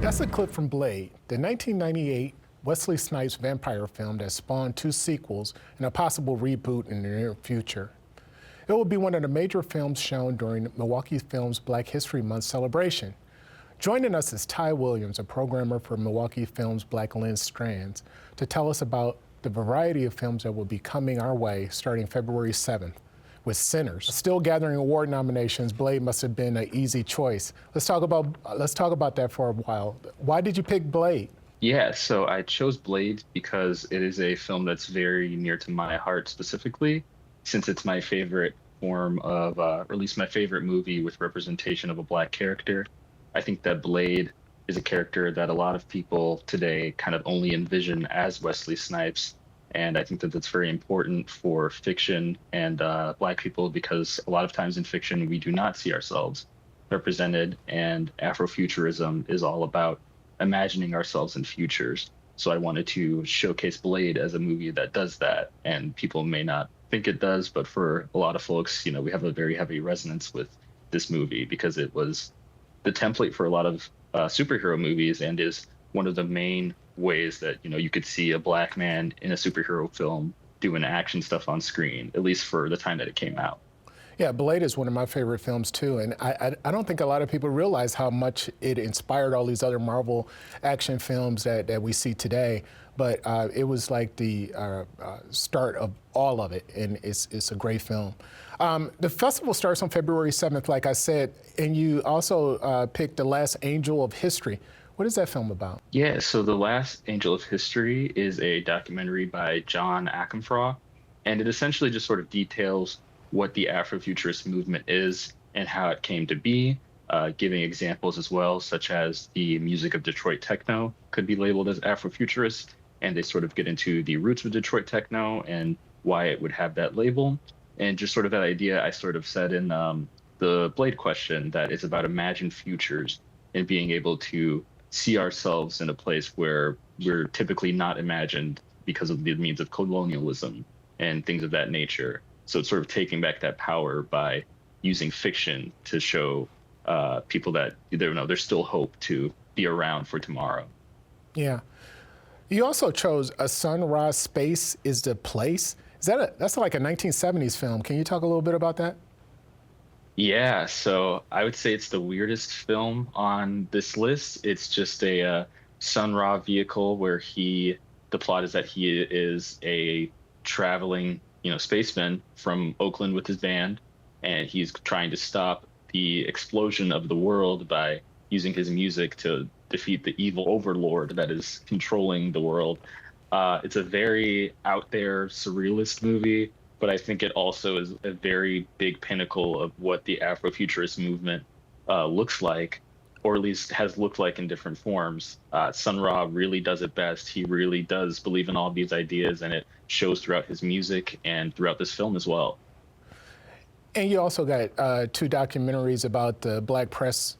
That's a clip from Blade, the 1998 Wesley Snipes vampire film that spawned two sequels and a possible reboot in the near future. It will be one of the major films shown during Milwaukee Film's Black History Month celebration. Joining us is Ty Williams, a programmer for Milwaukee Film's Black Lens Strands, to tell us about the variety of films that will be coming our way starting February 7th. With Sinners still gathering award nominations, Blade must have been an easy choice. Let's talk about that for a while. Why did you pick Blade? Yeah, so I chose Blade because it is a film that's very near to my heart specifically, since it's my favorite form of, or at least my favorite movie with representation of a Black character. I think that Blade is a character that a lot of people today kind of only envision as Wesley Snipes. And I think that that's very important for fiction and Black people, because a lot of times in fiction, we do not see ourselves represented. And Afrofuturism is all about imagining ourselves in futures. So I wanted to showcase Blade as a movie that does that. And people may not think it does, but for a lot of folks, you know, we have a very heavy resonance with this movie because it was the template for a lot of superhero movies and is one of the main ways that, you know, you could see a Black man in a superhero film doing action stuff on screen, at least for the time that it came out. Yeah, Blade is one of my favorite films too, and I don't think a lot of people realize how much it inspired all these other Marvel action films that we see today, but it was like the start of all of it, and it's a great film. The festival starts on February 7th, like I said, and you also picked The Last Angel of History. What is that film about? Yeah, so The Last Angel of History is a documentary by John Akenfraw, and it essentially just sort of details what the Afrofuturist movement is and how it came to be, giving examples as well, such as the music of Detroit techno could be labeled as Afrofuturist, and they sort of get into the roots of Detroit techno and why it would have that label. And just sort of that idea I sort of said in the Blade question, that it's about imagined futures and being able to see ourselves in a place where we're typically not imagined because of the means of colonialism and things of that nature. So it's sort of taking back that power by using fiction to show people that there's still hope to be around for tomorrow. Yeah. You also chose A Sun Ra Space is the Place. That's like a 1970s film. Can you talk a little bit about that? Yeah, so I would say it's the weirdest film on this list. It's just a Sun Ra vehicle where the plot is that he is a traveling, spaceman from Oakland with his band, and he's trying to stop the explosion of the world by using his music to defeat the evil overlord that is controlling the world. It's a very out there surrealist movie, but I think it also is a very big pinnacle of what the Afrofuturist movement looks like, or at least has looked like in different forms. Sun Ra really does it best. He really does believe in all these ideas, and it shows throughout his music and throughout this film as well. And you also got two documentaries about the Black press,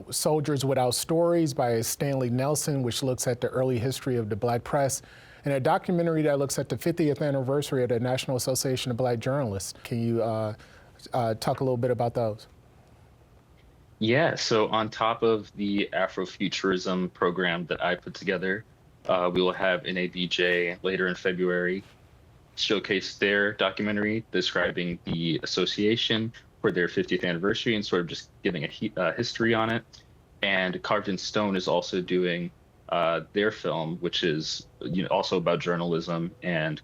Soldiers Without Stories by Stanley Nelson, which looks at the early history of the Black press, and a documentary that looks at the 50th anniversary of the National Association of Black Journalists. Can you talk a little bit about those? Yeah, so on top of the Afrofuturism program that I put together, we will have NABJ later in February showcase their documentary describing the association for their 50th anniversary and sort of just giving a history on it. And Carved in Stone is also doing their film, which is also about journalism, and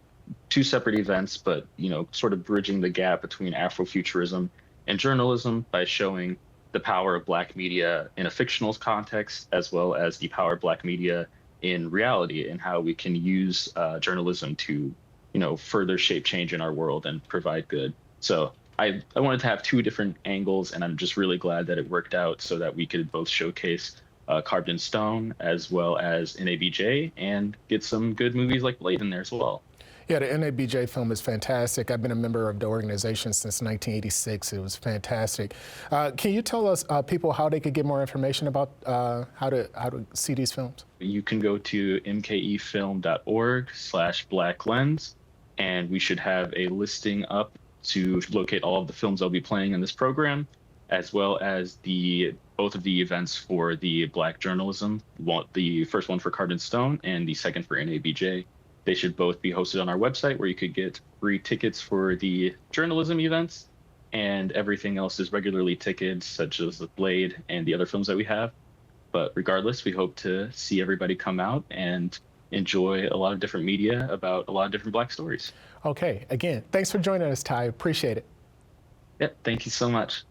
two separate events, but sort of bridging the gap between Afrofuturism and journalism by showing the power of Black media in a fictional context, as well as the power of Black media in reality, and how we can use journalism to further shape change in our world and provide good. So I wanted to have two different angles, and I'm just really glad that it worked out so that we could both showcase Carved in Stone as well as NABJ and get some good movies like Blade in there as well. Yeah, the NABJ film is fantastic. I've been a member of the organization since 1986. It was fantastic. Can you tell us people how they could get more information about how to see these films? You can go to mkefilm.org/blacklens, and we should have a listing up to locate all of the films I'll be playing in this program, as well as the both of the events for the Black journalism, the first one for Card and Stone and the second for NABJ. They should both be hosted on our website where you could get free tickets for the journalism events, and everything else is regularly ticketed, such as The Blade and the other films that we have. But regardless, we hope to see everybody come out and enjoy a lot of different media about a lot of different Black stories. Okay, again, thanks for joining us, Ty. Appreciate it. Yep, thank you so much.